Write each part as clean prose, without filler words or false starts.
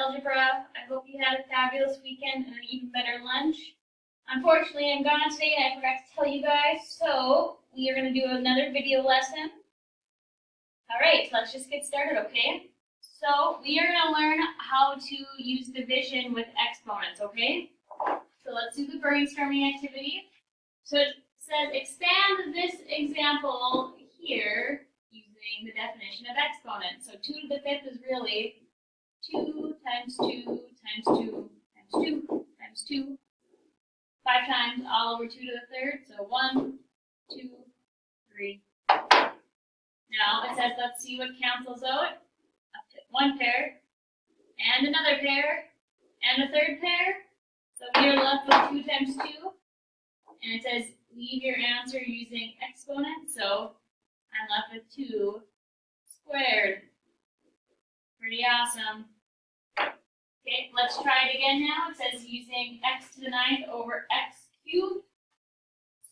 algebra. I hope you had a fabulous weekend and an even better lunch. Unfortunately, I'm gone today and I forgot to tell you guys, so we are going to do another video lesson. Alright, let's just get started, okay? So we are going to learn how to use division with exponents, okay? So let's do the brainstorming activity. So it says expand this example here using the definition of exponents. So 2 to the 5th is really 2 times 2 times 2 times 2 times 2. 5 times all over 2 to the 3rd. So 1, 2, 3. Now it says let's see what cancels out. One pair, and another pair, and a third pair. So we are left with 2 times 2. And it says leave your answer using exponents. So I'm left with 2 squared. Pretty awesome. Okay, let's try it again now. It says using x to the 9th over x cubed.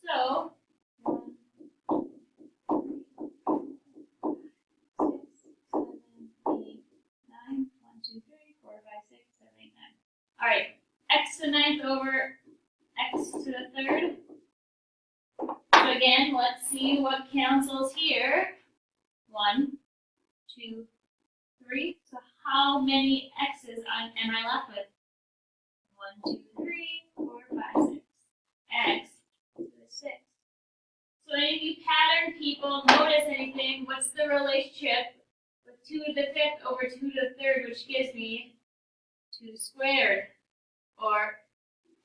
So 1, 2, 3, 4, 5, 6, 7, 8, 9. All right, x to the 9th over x to the 3rd. So again, let's see what cancels here. 1, 2, 3. So how many x's am I left with? 1, 2, 3, 4, 5, 6. X to the 6. So any of you pattern people notice anything? What's the relationship with 2 to the 5th over 2 to the 3rd, which gives me 2 squared? Or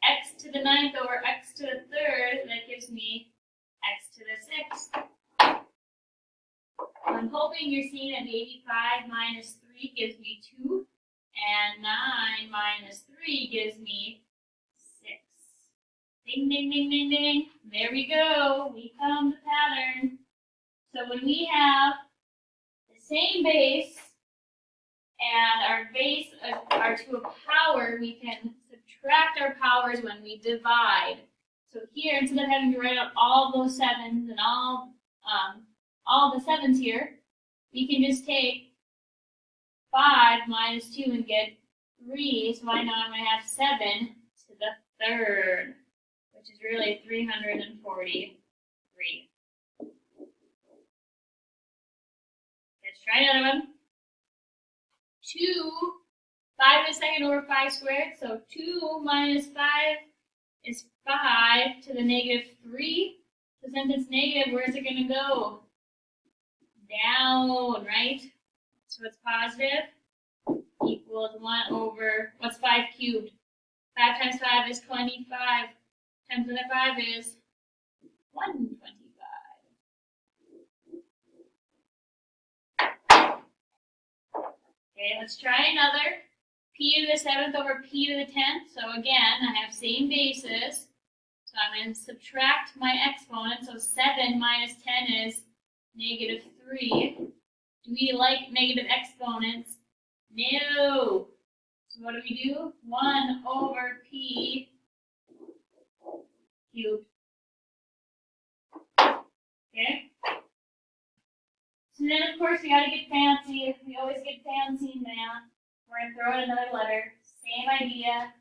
x to the 9th over x to the 3rd, that gives me x to the 6th. I'm hoping you're seeing that maybe 5 minus 3 gives me 2, and 9 minus 3 gives me 6. Ding, ding, ding, ding, ding. There we go. We found the pattern. So when we have the same base, and our base are to a power, we can subtract our powers when we divide. So here, instead of having to write out all those 7s and all the 7s here, we can just take 5 minus 2 and get 3. So now I'm going to have 7 to the 3rd, which is really 343. Let's try another one. 2, 5 to the 2nd over 5 squared. So 2 minus 5 is 5 to the negative 3. So since it's negative, where is it going to go? Down, right? So it's positive equals 1 over, what's 5 cubed? 5 times 5 is 25. Times another 5 is 125. Okay, let's try another. P to the 7th over P to the 10th. So again, I have same basis. So I'm going to subtract my exponent. So 7 minus 10 is negative 3. Do we like negative exponents? No. So what do? 1 over P cubed. Okay? So then, of course, we got to get fancy. We always get fancy in math. We're going to throw in another letter. Same idea,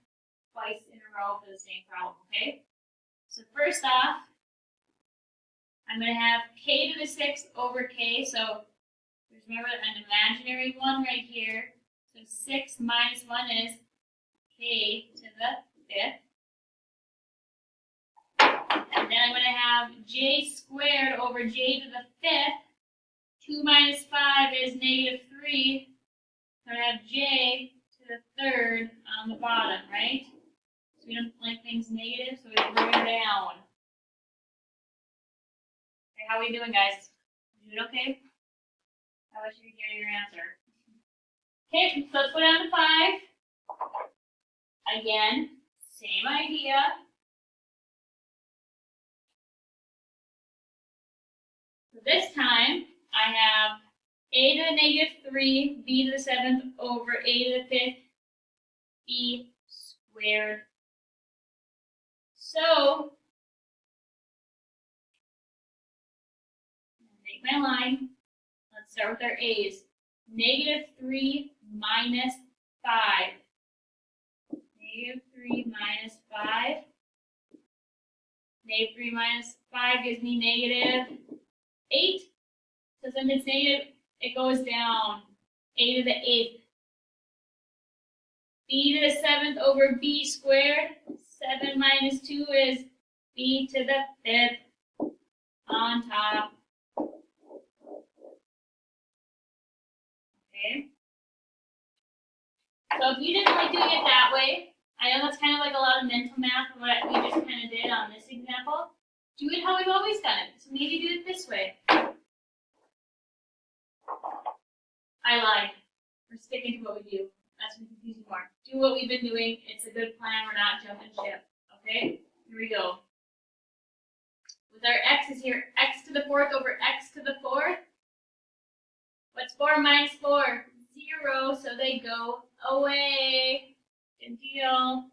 twice in a row for the same problem, okay? So first off, I'm going to have k to the 6th over k. So just remember an imaginary one right here. So 6 minus 1 is k to the 5th. And then I'm going to have j squared over j to the 5th. 2 minus 5 is negative 3. So I have j to the 3rd on the bottom, right? So we don't like things negative, so we throw it down. Okay, how are we doing, guys? You doing okay? I wish you could hear your answer. Okay, so let's go down to 5. Again, same idea. So this time, I have a to the negative 3, b to the 7th over a to the 5th, b squared. So, make my line. Let's start with our a's. Negative 3 minus 5. 3 minus 5. Negative 3 minus 5 gives me negative 8. So since it's negative, it goes down. A to the 8th. B to the 7th over b squared. 7 minus 2 is b to the 5th on top. Okay. So if you didn't like doing it that way, I know that's kind of like a lot of mental math, what we just kind of did on this example. Do it how we've always done it. So maybe do it this way. I lied. We're sticking to what we do. That's confusing more. Do what we've been doing. It's a good plan. We're not jumping ship. Okay? Here we go. With our x's here, x to the 4th over x to the 4th. What's 4 minus 4? 0. So they go away. Good deal.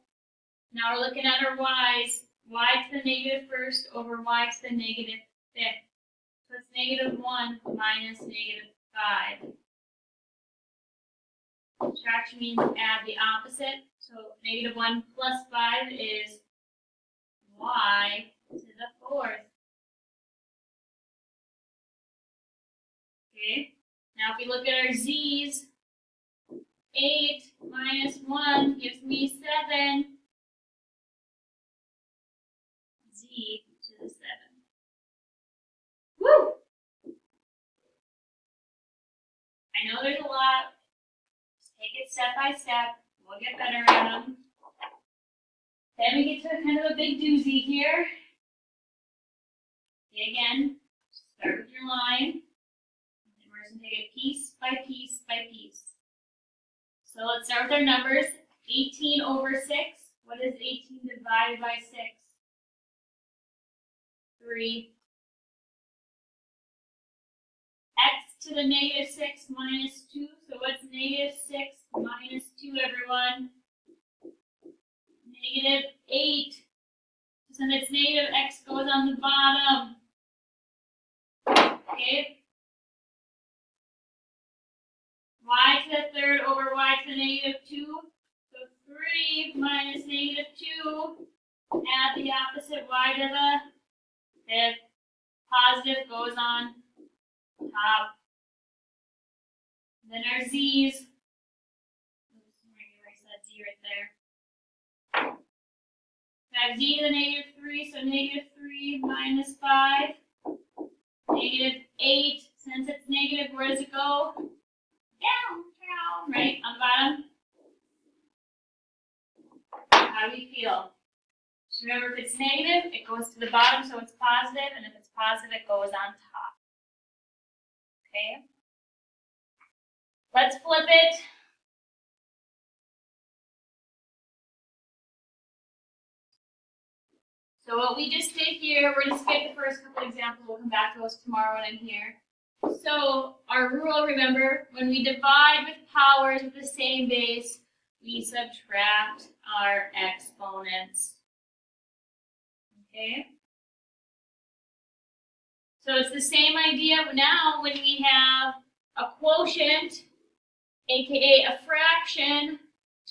Now we're looking at our y's. Y to the negative 1st over y to the negative 5th. So it's negative 1 minus negative 5. Subtraction means add the opposite. So negative 1 plus 5 is y to the 4th. Okay. Now if we look at our z's, 8 minus 1 gives me 7. Z to the 7th. Woo! I know there's a lot. Just take it step by step. We'll get better at them. Then we get to kind of a big doozy here. Okay, again, start with your line. And we're just going to take it piece by piece by piece. So let's start with our numbers. 18 over 6. What is 18 divided by 6? 3. X to the negative 6 minus 2. So what's negative 6 minus 2, everyone? Negative 8. So when it's negative, x goes on the bottom. Okay? Y to the 3rd over y to the negative 2. So 3 minus negative 2. Add the opposite, y to the 5th. Positive goes on top. Then our z's. Oops, I'm going to erase that z right there. I have z to the negative 3, so negative 3 minus 5. Negative 8. Since it's negative, where does it go? Down, down, right on the bottom. How do we feel? Just remember, if it's negative, it goes to the bottom, so it's positive, and if it's positive, it goes on top. Okay? Let's flip it. So what we just did here, we're going to skip the first couple examples. We'll come back to those tomorrow when I'm here. So our rule, remember, when we divide with powers with the same base, we subtract our exponents. Okay? So it's the same idea now when we have a quotient, aka a fraction,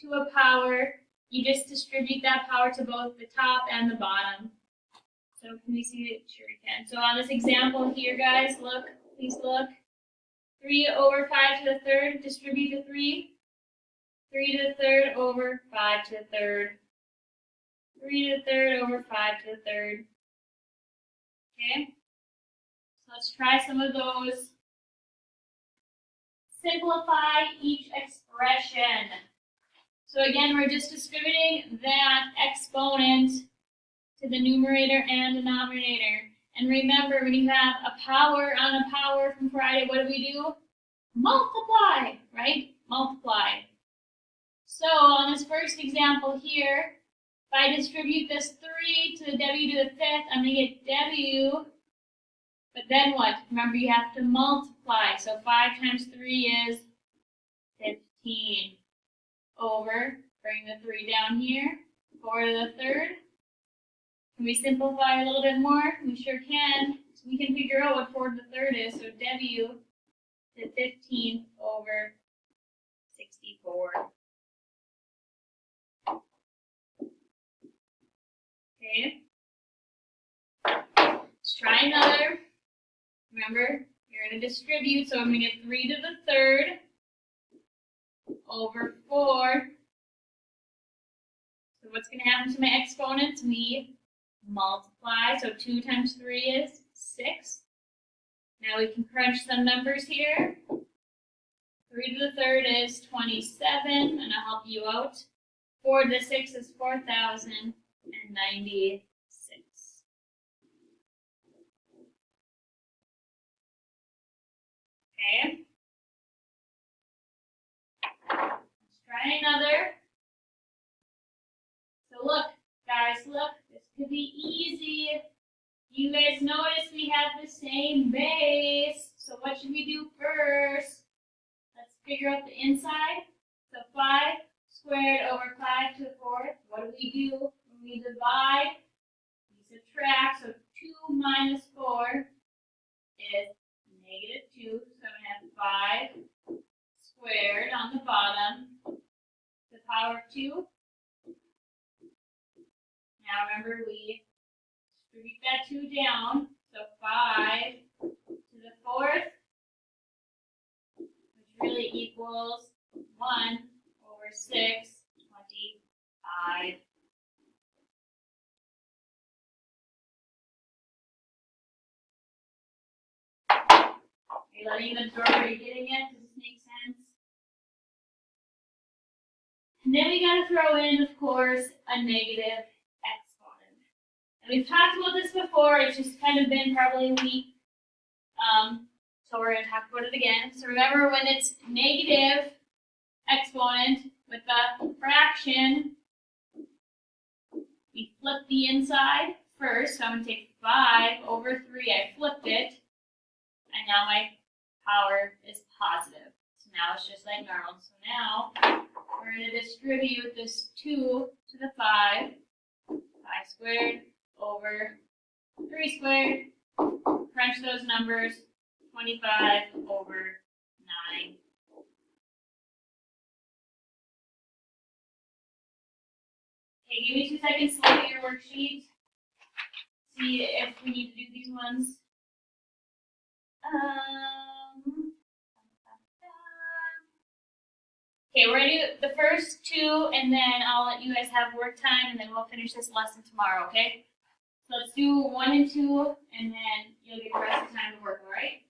to a power. You just distribute that power to both the top and the bottom. So can we see it? Sure we can. So on this example here, guys, look, please look. 3 over 5 to the 3rd, distribute the 3. 3 to the 3rd over 5 to the 3rd. 3 to the 3rd over 5 to the 3rd. Okay? So let's try some of those. Simplify each expression. So again, we're just distributing that exponent to the numerator and denominator. And remember, when you have a power on a power from Friday, what do? Multiply, right? Multiply. So on this first example here, if I distribute this 3 to the w to the 5th, I'm going to get w. But then what? Remember, you have to multiply. So 5 times 3 is 15. Over, bring the 3 down here, 4 to the 3rd. Can we simplify a little bit more? We sure can. So we can figure out what 4 to the 3rd is. So w to 15 over 64. Okay? Let's try another. Remember, you're going to distribute, so I'm going to get 3 to the third over 4. So what's going to happen to my exponents? We multiply, so 2 times 3 is 6. Now we can crunch some numbers here. 3 to the third is 27, and I'll help you out. 4 to the 6 is 4,096. Okay. Let's try another. So look, guys, look, this could be easy. You guys notice we have the same base. So what should we do first? Let's figure out the inside. So 5 squared over 5 to the 4th. What do? When we divide, we subtract. So 2 minus 4 is -2. So I'm going to have 5 squared on the bottom to the power of 2. Now remember, we distribute that 2 down. So 5 to the 4th, which really equals 1 over 6, 25. Are you letting them absorb? Are you getting it? Does this make sense? And then we got to throw in, of course, a negative exponent. And we've talked about this before. It's just kind of been probably weak. So we're going to talk about it again. So remember, when it's negative exponent with the fraction, we flip the inside first. So I'm going to take 5 over 3. I flipped it. And now my power is positive. So now it's just like normal. So now we're going to distribute this 2 to the 5. 5 squared over 3 squared. Crunch those numbers. 25 over 9. Okay, give me 2 seconds to look at your worksheet. See if we need to do these ones. Okay, we're going to do the first 2, and then I'll let you guys have work time, and then we'll finish this lesson tomorrow, okay? So let's do 1 and 2, and then you'll get the rest of the time to work, all right?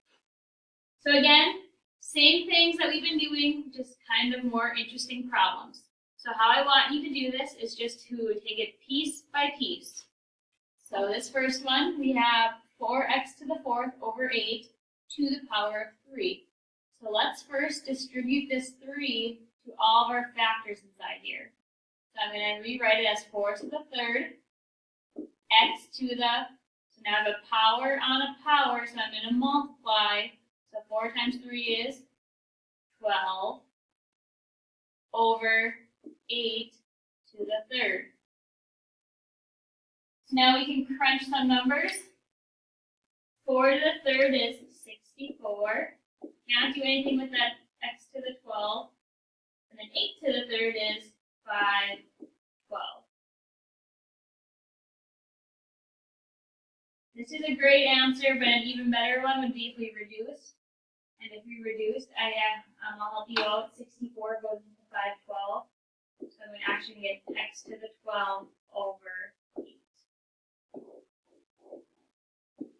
So again, same things that we've been doing, just kind of more interesting problems. So how I want you to do this is just to take it piece by piece. So this first one, we have 4x to the 4th over 8 to the power of 3. So let's first distribute this 3 to all of our factors inside here. So I'm going to rewrite it as 4 to the 3rd, x to the, so now I have a power on a power, so I'm going to multiply. So 4 times 3 is 12 over 8 to the 3rd. So now we can crunch some numbers. 4 to the 3rd is 64. Can't do anything with that x to the 12. And then 8 to the 3rd is 512. This is a great answer, but an even better one would be if we reduce. And if we reduced, I'll help you out. 64 goes into 512. So I'm going to actually get x to the 12 over 8.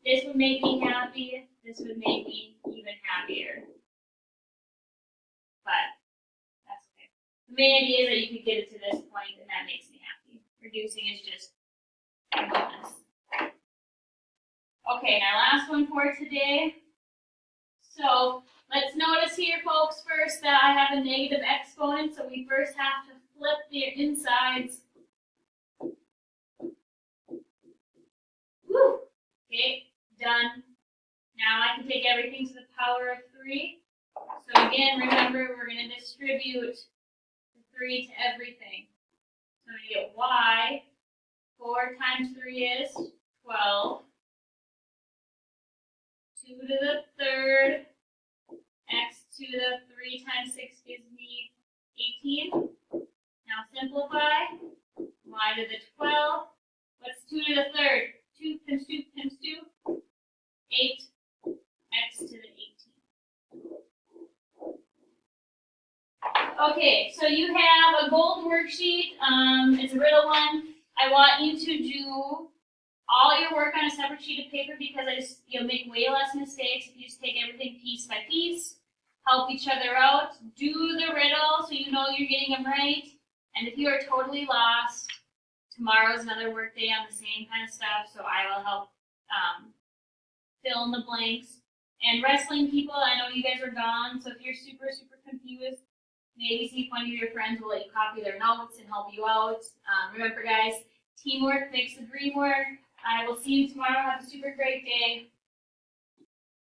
This would make me happy. This would make me even happier. But that's okay. The main idea is that you could get it to this point, and that makes me happy. Reducing is just a bonus. Okay, now last one for today. So let's notice here, folks, first that I have a negative exponent, so we first have to flip the insides. Woo! Okay, done. Now I can take everything to the power of 3. So again, remember, we're going to distribute the 3 to everything. So I'm going to get y. 4 times 3 is 12. 2 to the 3rd. X to the 3 times 6 gives me 18. Now simplify. Y to the 12. What's 2 to the third? 2 times 2 times 2? 8 x to the 18. Okay, so you have a gold worksheet. It's a riddle one. I want you to do all your work on a separate sheet of paper because you'll make way less mistakes if you just take everything piece by piece. Help each other out. Do the riddle so you know you're getting them right. And if you are totally lost, tomorrow's another work day on the same kind of stuff, so I will help fill in the blanks. And wrestling people, I know you guys are gone, so if you're super, super confused, maybe see if one of your friends will let you copy their notes and help you out. Remember, guys, teamwork makes the dream work. I will see you tomorrow. Have a super great day.